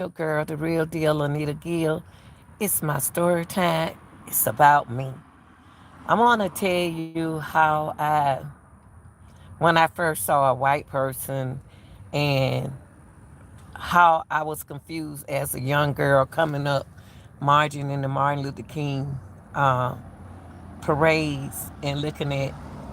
your girl, the real deal, Anita Gill. It's my story time. It's about me. I want to tell you when I first saw a white person and how I was confused as a young girl coming up, marching in the Martin Luther King uh, parades and looking at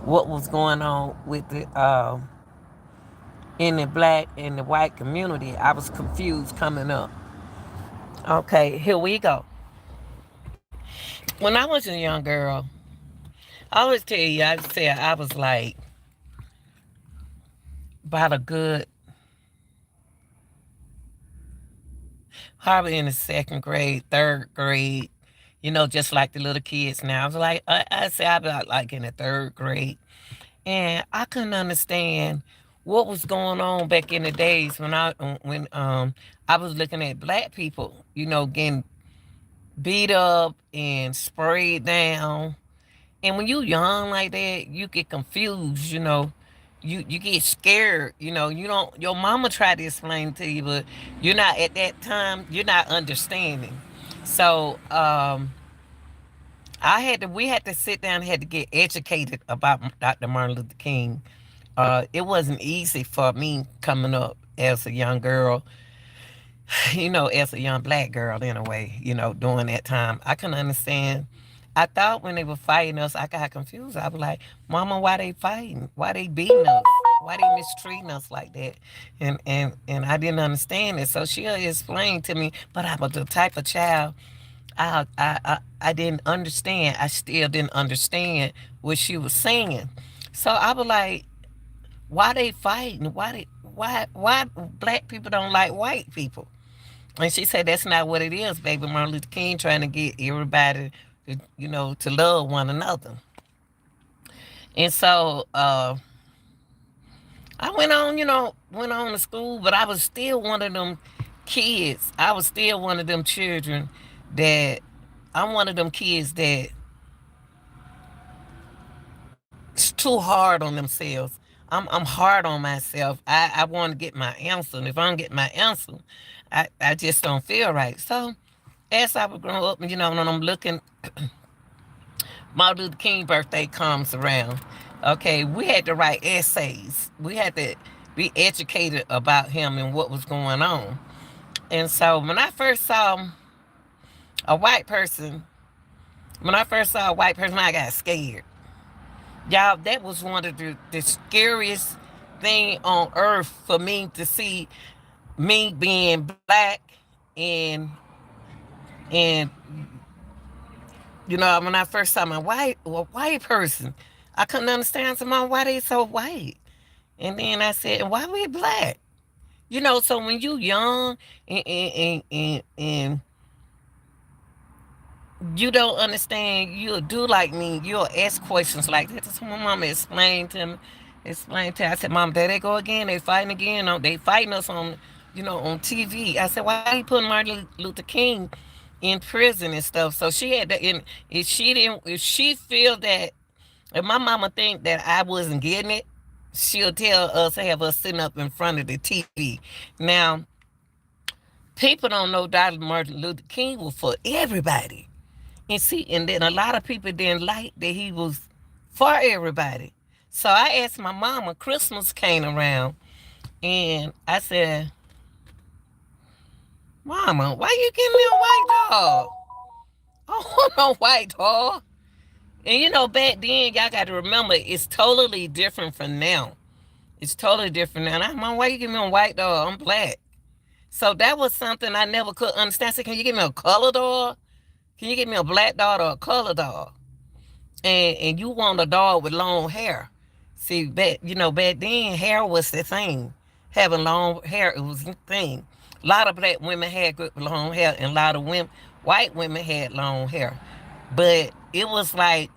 what was going on with the in the black and the white community. I was confused coming up. Okay, here we go. When I was a young girl, I always tell you, I said I was like about a good, probably in the second grade, third grade, just like the little kids now. I was like, I say I about like in the third grade. And I couldn't understand what was going on back in the days when I was looking at black people, getting beat up and sprayed down. And when you young like that, you get confused. You get scared, you don't your mama tried to explain to you, but you're not at that time, you're not understanding. So we had to sit down and had to get educated about Dr. Martin Luther King. It wasn't easy for me coming up as a young girl, as a young black girl anyway, during that time. I couldn't understand. I thought when they were fighting us, I got confused. I was like, Mama, why they fighting? Why they beating us? Why they mistreating us like that? And I didn't understand it. So she explained to me, but I was the type of child I didn't understand. I still didn't understand what she was saying. So I was like, why they fighting? Why black people don't like white people? And she said that's not what it is, baby. Martin Luther King trying to get everybody to love one another. And so I went on to school, but I was still one of them kids. I was still one of them children that I'm one of them kids that it's too hard on themselves. I'm hard on myself. I want to get my answer. And if I don't get my answer, I just don't feel right. So as I would grow up, when I'm looking, Martin Luther King birthday comes around. Okay, we had to write essays. We had to be educated about him and what was going on. And so when I first saw a white person, I got scared. Y'all, that was one of the scariest thing on earth for me to see, me being black and and when I first saw a white person, I couldn't understand someone why they so white. And then I said, why we black? So when you young and you don't understand, you'll do like me, you'll ask questions like that. So my mama explained to her. I said, Mom, there they go again. They fighting again. They fighting us on TV. I said, why you putting Martin Luther King in prison and stuff? So she had to, and if she feel that, if my mama think that I wasn't getting it, she'll tell us, have us sitting up in front of the TV. Now, people don't know Dr. Martin Luther King was for everybody. And see, and then a lot of people didn't like that he was for everybody. So I asked my mama, Christmas came around, and I said, Mama, why you give me a white dog? I don't want no white dog. And back then, y'all got to remember, it's totally different from now. It's totally different now. Mom, why you give me a white dog? I'm black. So that was something I never could understand. I said, can you give me a color dog? Can you give me a black dog or a color dog? And you want a dog with long hair. See, back then hair was the thing. Having long hair, it was the thing. A lot of black women had good long hair, and a lot of white women had long hair. But it was like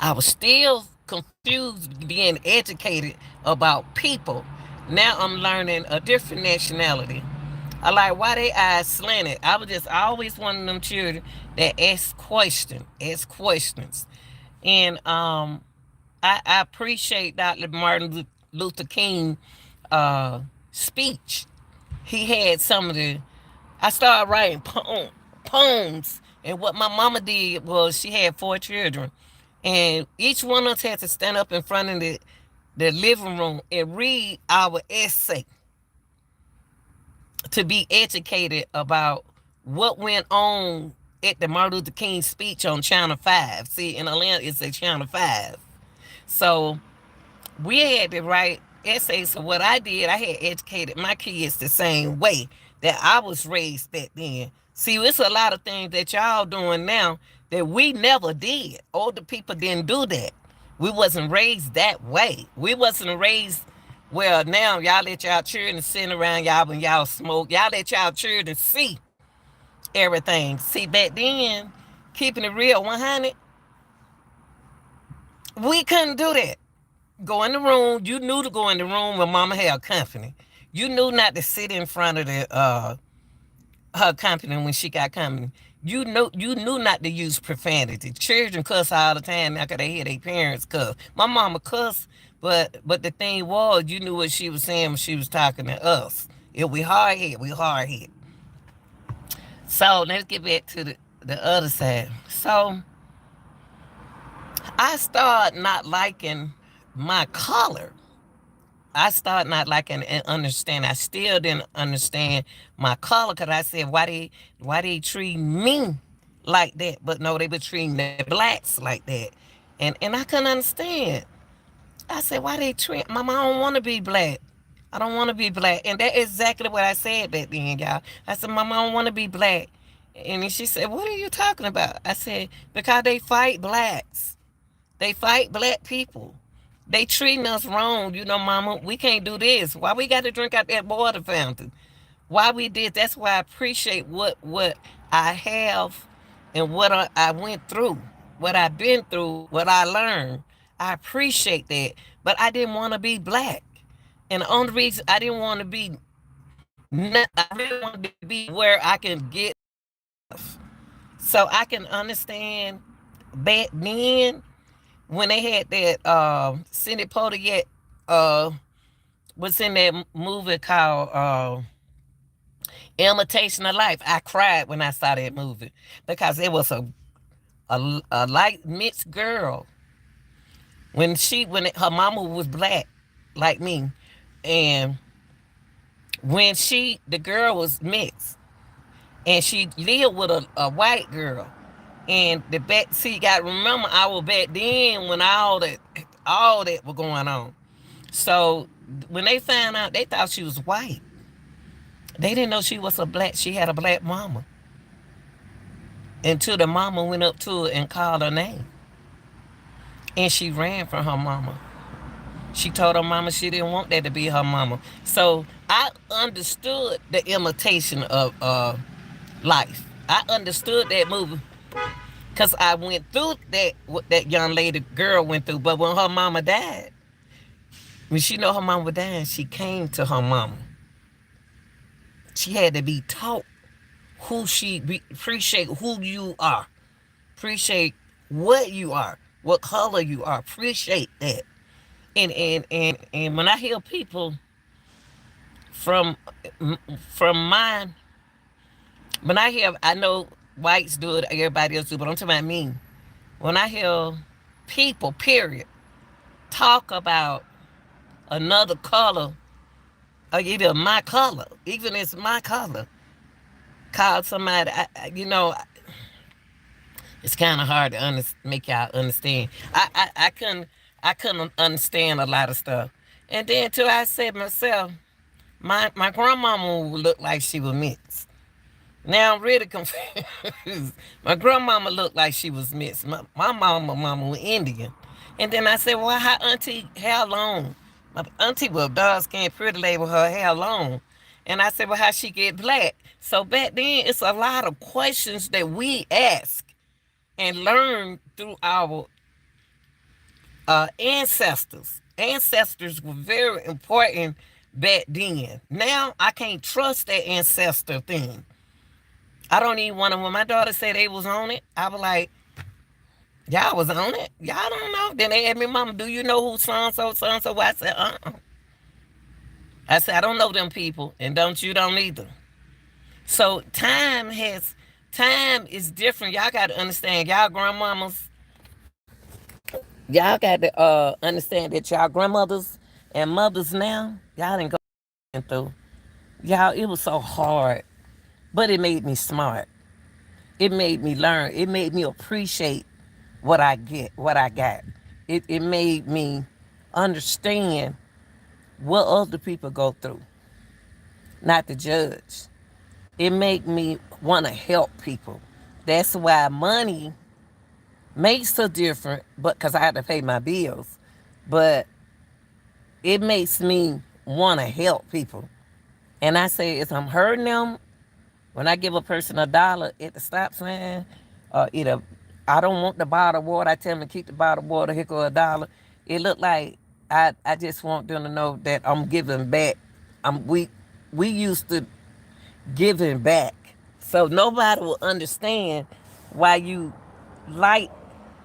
I was still confused being educated about people. Now I'm learning a different nationality. I like why they eyes slanted. I was just always one of them children that ask questions. And I appreciate Dr. Martin Luther King speech. he had some of the. I started writing poems, and what my mama did was she had 4 children, and each one of us had to stand up in front of the living room and read our essay to be educated about what went on at the Martin Luther King speech on Channel 5. See, in Atlanta, it's a Channel 5. So we had to write essays. So what I did, I had educated my kids the same way that I was raised back then. See, it's a lot of things that y'all doing now that we never did. Older people didn't do that. We wasn't raised that way. We wasn't raised well. Now y'all let y'all children sit around y'all when y'all smoke. Y'all let y'all children see everything. See, back then, keeping it real 100, we couldn't do that. Go in the room. You knew to go in the room when mama had company. You knew not to sit in front of the her company when she got company. You knew not to use profanity. Children cuss all the time after they hear their parents cuss. My mama cuss, but the thing was, you knew what she was saying when she was talking to us. If we hard hit, we hard hit. So let's get back to the other side. So I started not liking my color. I started not liking and understand. I still didn't understand my color because I said, why they treat me like that? But no, they were treating the blacks like that. And I couldn't understand. I said, why they treat mama, I don't want to be black. I don't want to be black. And that's exactly what I said back then, y'all. I said, mama, I don't want to be black. And then she said, what are you talking about? I said, because they fight blacks. They fight black people. They treating us wrong, mama. We can't do this. Why we got to drink out that water fountain? Why we did? That's why I appreciate what I have and what I went through, what I've been through, what I learned. I appreciate that, but I didn't want to be black, and the only reason I didn't want to be, I really wanted to be where I can get, so I can understand back then when they had that Cindy Poitier was in that movie called Imitation of Life. I cried when I saw that movie because it was a light mixed girl when her mama was black like me, and when the girl was mixed and she lived with a white girl. And the back, see, got to remember, I was back then when all that was going on. So when they found out, they thought she was white. They didn't know she was she had a black mama. Until the mama went up to her and called her name. And she ran from her mama. She told her mama she didn't want that to be her mama. So I understood the imitation of life. I understood that movie. Because I went through what that young lady girl went through. But when her mama died, when she know her mama was dying, she came to her mama. She had to be taught appreciate who you are. Appreciate what you are, what color you are. Appreciate that. And when I hear people from mine, I know whites do it, everybody else do, but I'm talking about me. When I hear people, period, talk about another color, or either my color, even it's my color, call somebody, it's kind of hard to make y'all understand. I couldn't understand a lot of stuff. And then too, I said myself, my grandmama would look like she was mixed. Now I'm really confused. My grandmama looked like she was mixed. My mama was Indian. And then I said, well, how auntie hair long? My auntie was dark skinned, pretty lady with her hair long. And I said, well, how she get black? So back then, it's a lot of questions that we ask and learn through our ancestors. Ancestors were very important back then. Now I can't trust that ancestor thing. I don't even want to. When my daughter said they was on it, I was like, y'all was on it? Y'all don't know. Then they asked me, Mama, do you know who so-and-so, so-and-so? I said, uh-uh. I said, I don't know them people, and don't either. So time is different. Y'all got to understand, y'all grandmamas, y'all got to understand that y'all grandmothers and mothers now, y'all didn't go through. Y'all, it was so hard, but it made me smart. It made me learn. It made me appreciate what I got. It made me understand what other people go through, not to judge. It made me want to help people. That's why money makes a difference, but because I had to pay my bills. But it makes me want to help people. And I say, if I'm hurting them, when I give a person $1 at the stop sign, either I don't want the bottle of water, I tell them to keep the bottle of water, here go $1. It look like I just want them to know that I'm giving back. We used to giving back. So nobody will understand why you like,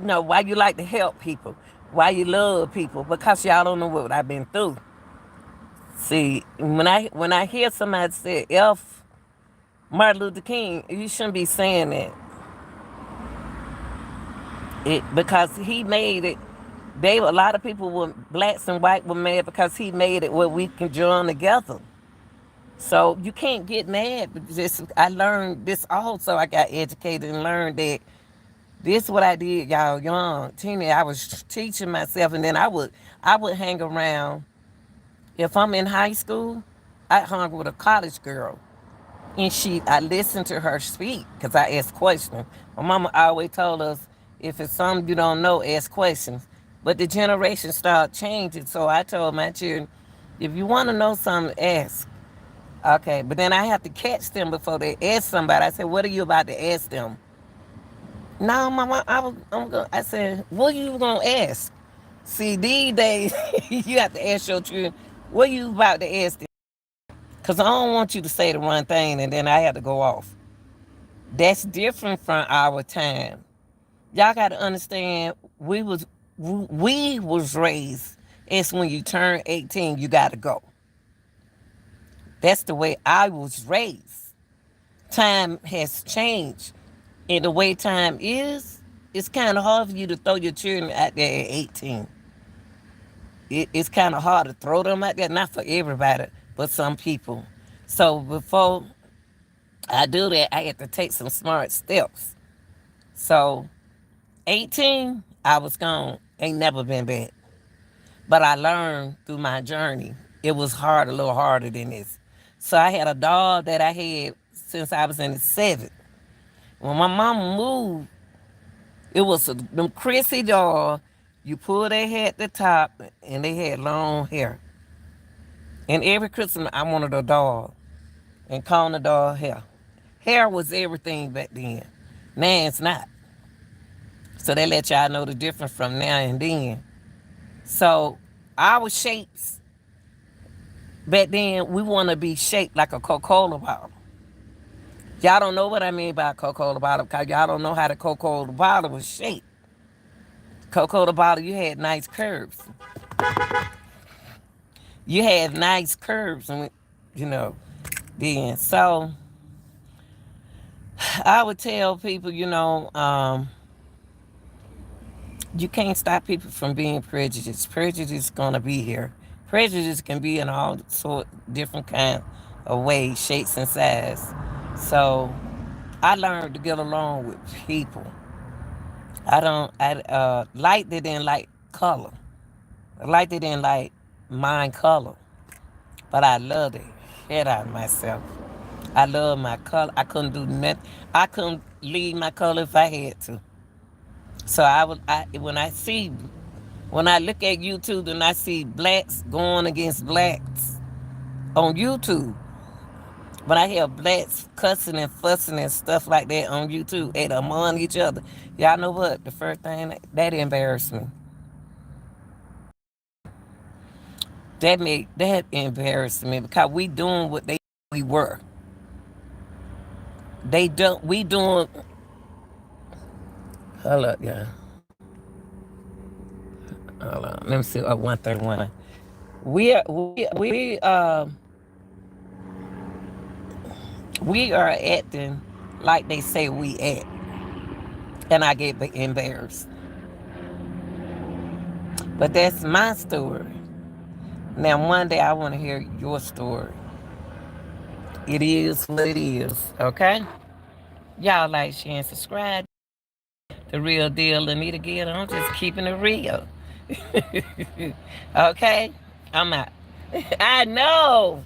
why you like to help people, why you love people, because y'all don't know what I've been through. See, when I hear somebody say F Martin Luther King, you shouldn't be saying that. Because he made it. A lot of people were blacks and white were mad because he made it where we can join together. So you can't get mad. I learned this also. I got educated and learned that this is what I did, y'all young teenage. I was teaching myself, and then I would hang around. If I'm in high school, I hung with a college girl, and I listened to her speak because I asked questions. My mama always told us, if it's something you don't know, ask questions. But the generation started changing, so I told my children, if you want to know something, ask. Okay, but then I have to catch them before they ask somebody. I said, "What are you about to ask them?" No, mama, I said, "What are you gonna ask?" See, these days you have to ask your children, "What are you about to ask them?" Cause I don't want you to say the one thing and then I have to go off. That's different from our time. Y'all got to understand, we was raised. It's when you turn 18, you got to go. That's the way I was raised. Time has changed. And the way time is, it's kind of hard for you to throw your children out there at 18. It's kind of hard to throw them out there, not for everybody, but some people. So before I do that, I had to take some smart steps. So 18, I was gone. Ain't never been back. But I learned through my journey. It was hard, a little harder than this. So I had a dog that I had since I was in the seventh. When my mama moved, it was them Chrissy dog. You pull their head at the top, and they had long hair. And every Christmas, I wanted a dog and calling the dog hair. Hair was everything back then. Now it's not. So they let y'all know the difference from now and then. So our shapes back then, we want to be shaped like a Coca-Cola bottle. Y'all don't know what I mean by a Coca-Cola bottle because y'all don't know how the Coca-Cola bottle was shaped. Coca-Cola bottle, you had nice curves. You had nice curves, and then. So I would tell people, you can't stop people from being prejudiced. Prejudice is gonna be here. Prejudice can be in all sort different kind of ways, shapes and sizes. So I learned to get along with people. I don't I Light they didn't like color. Light they didn't like mine color. But I loved it. Head out of myself. I love my color. I couldn't do nothing. I couldn't leave my color if I had to. So when I look at YouTube and I see blacks going against blacks on YouTube, when I hear blacks cussing and fussing and stuff like that on YouTube at among each other, y'all know what? The first thing that embarrassed me. That embarrassed me because we doing what we were. They don't. We doing. Hold up, yeah. Hold on. Let me see. 131. we are acting like they say we act, and I get embarrassed. But that's my story. Now, one day I want to hear your story. It is what it is, okay? Y'all like, share, and subscribe. The real deal, Anita Gill. I'm just keeping it real. Okay? I'm out. I know.